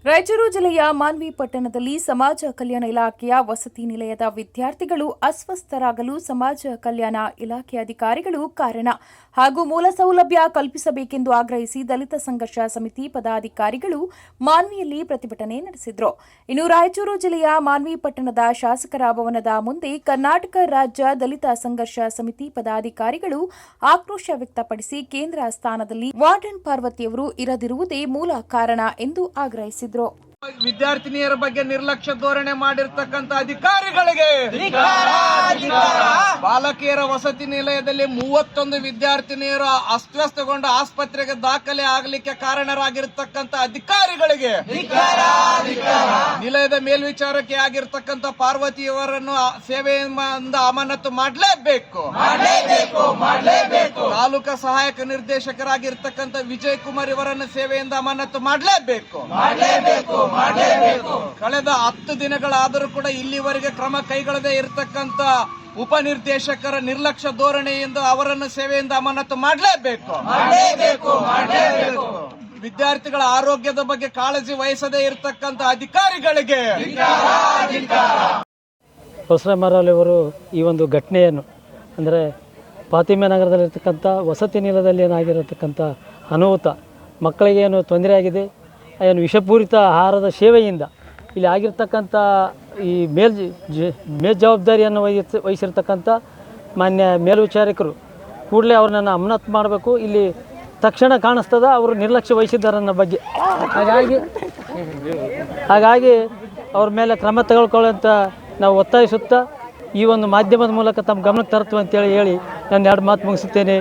ರಾಯಚೂರು ಜಿಲ್ಲೆಯ ಮಾನ್ವಿ ಪಟ್ಟಣದಲ್ಲಿ ಸಮಾಜ ಕಲ್ಯಾಣ ಇಲಾಖೆಯ ವಸತಿ ನಿಲಯದ ವಿದ್ಯಾರ್ಥಿಗಳು ಅಸ್ವಸ್ಥರಾಗಲು ಸಮಾಜ ಕಲ್ಯಾಣ ಇಲಾಖೆ ಅಧಿಕಾರಿಗಳು ಕಾರಣ ಹಾಗೂ ಮೂಲ ಸೌಲಭ್ಯ ಕಲ್ಪಿಸಬೇಕೆಂದು ಆಗ್ರಹಿಸಿ ದಲಿತ ಸಂಘರ್ಷ ಸಮಿತಿ ಪದಾಧಿಕಾರಿಗಳು ಮಾನ್ವಿಯಲ್ಲಿ ಪ್ರತಿಭಟನೆ ನಡೆಸಿದರು. ಇನ್ನು ರಾಯಚೂರು ಜಿಲ್ಲೆಯ ಮಾನ್ವಿ ಪಟ್ಟಣದ ಶಾಸಕರ ಭವನದ ಮುಂದೆ ಕರ್ನಾಟಕ ರಾಜ್ಯ ದಲಿತ ಸಂಘರ್ಷ ಸಮಿತಿ ಪದಾಧಿಕಾರಿಗಳು ಆಕ್ರೋಶ ವ್ಯಕ್ತಪಡಿಸಿ ಕೇಂದ್ರ ಸ್ಥಾನದಲ್ಲಿ ವಾರ್ಡನ್ ಪಾರ್ವತಿಯವರು ಇರದಿರುವುದೇ ಮೂಲ ಕಾರಣ ಎಂದು ಆಗ್ರಹಿಸಿದರು. ವಿದ್ಯಾರ್ಥಿನಿಯರ ಬಗ್ಗೆ ನಿರ್ಲಕ್ಷ್ಯ ಧೋರಣೆ ಮಾಡಿರ್ತಕ್ಕಂಥ ಅಧಿಕಾರಿಗಳಿಗೆ ಬಾಲಕಿಯರ ವಸತಿ ನಿಲಯದಲ್ಲಿ 31 ವಿದ್ಯಾರ್ಥಿನಿಯರು ಅಸ್ವಸ್ಥಗೊಂಡು ಆಸ್ಪತ್ರೆಗೆ ದಾಖಲೆ ಆಗಲಿಕ್ಕೆ ಕಾರಣರಾಗಿರ್ತಕ್ಕಂಥ ಅಧಿಕಾರಿಗಳಿಗೆ ನಿಲಯದ ಮೇಲ್ವಿಚಾರಕ್ಕೆ ಆಗಿರ್ತಕ್ಕಂಥ ಪಾರ್ವತಿಯವರನ್ನು ಸೇವೆಯಿಂದ ಅಮಾನತು ಮಾಡಲೇಬೇಕು. ತಾಲೂಕಾ ಸಹಾಯಕ ನಿರ್ದೇಶಕರಾಗಿರ್ತಕ್ಕಂಥ ವಿಜಯ್ ಕುಮಾರ್ ಇವರನ್ನು ಸೇವೆಯಿಂದ ಅಮಾನತು ಮಾಡಲೇಬೇಕು. ಕಳೆದ 10 ದಿನಗಳಾದರೂ ಕೂಡ ಇಲ್ಲಿವರೆಗೆ ಕ್ರಮ ಕೈಗೊಳ್ಳದೆ ಇರತಕ್ಕಂತ ಉಪನಿರ್ದೇಶಕರ ನಿರ್ಲಕ್ಷ್ಯ ಧೋರಣೆಯಿಂದ ಅವರನ್ನು ಸೇವೆಯಿಂದ ಅಮಾನತು ಮಾಡಲೇಬೇಕು. ವಿದ್ಯಾರ್ಥಿಗಳ ಆರೋಗ್ಯದ ಬಗ್ಗೆ ಕಾಳಜಿ ವಹಿಸದೇ ಇರತಕ್ಕಂತ ಅಧಿಕಾರಿಗಳಿಗೆ ಬಸವರಾಮರವಲ್ಲಿ ಅವರು ಈ ಒಂದು ಘಟನೆಯನ್ನು ಅಂದರೆ ಫಾತಿಮಾ ನಗರದಲ್ಲಿರ್ತಕ್ಕಂಥ ವಸತಿ ನಿಲಯದಲ್ಲಿ ಏನಾಗಿರತಕ್ಕಂಥ ಅನಾಹುತ, ಮಕ್ಕಳಿಗೆ ಏನು ತೊಂದರೆ ಆಗಿದೆ, ಏನು ವಿಷಪೂರಿತ ಆಹಾರದ ಸೇವೆಯಿಂದ ಇಲ್ಲಿ ಆಗಿರ್ತಕ್ಕಂಥ ಈ ಮೇಲ್ಜವಾಬ್ದಾರಿಯನ್ನು ವಹಿಸಿರ್ತಕ್ಕಂಥ ಮಾನ್ಯ ಮೇಲ್ವಿಚಾರಕರು ಕೂಡಲೇ ಅವ್ರನ್ನ ಅಮಾನತು ಮಾಡಬೇಕು. ಇಲ್ಲಿ ತಕ್ಷಣ ಕಾಣಿಸ್ತದ ಅವರು ನಿರ್ಲಕ್ಷ್ಯ ವಹಿಸಿದ್ದಾರನ್ನ ಬಗ್ಗೆ. ಹಾಗಾಗಿ ಅವ್ರ ಮೇಲೆ ಕ್ರಮ ತೆಗೆದುಕೊಳ್ಳುವಂಥ ನಾವು ಒತ್ತಾಯಿಸುತ್ತಾ ಈ ಒಂದು ಮಾಧ್ಯಮದ ಮೂಲಕ ತಮ್ಮ ಗಮನಕ್ಕೆ ತರ್ತೀವಿ ಅಂತೇಳಿ ನಾನು 2 ಮಾತು ಮುಗಿಸುತ್ತೇನೆ.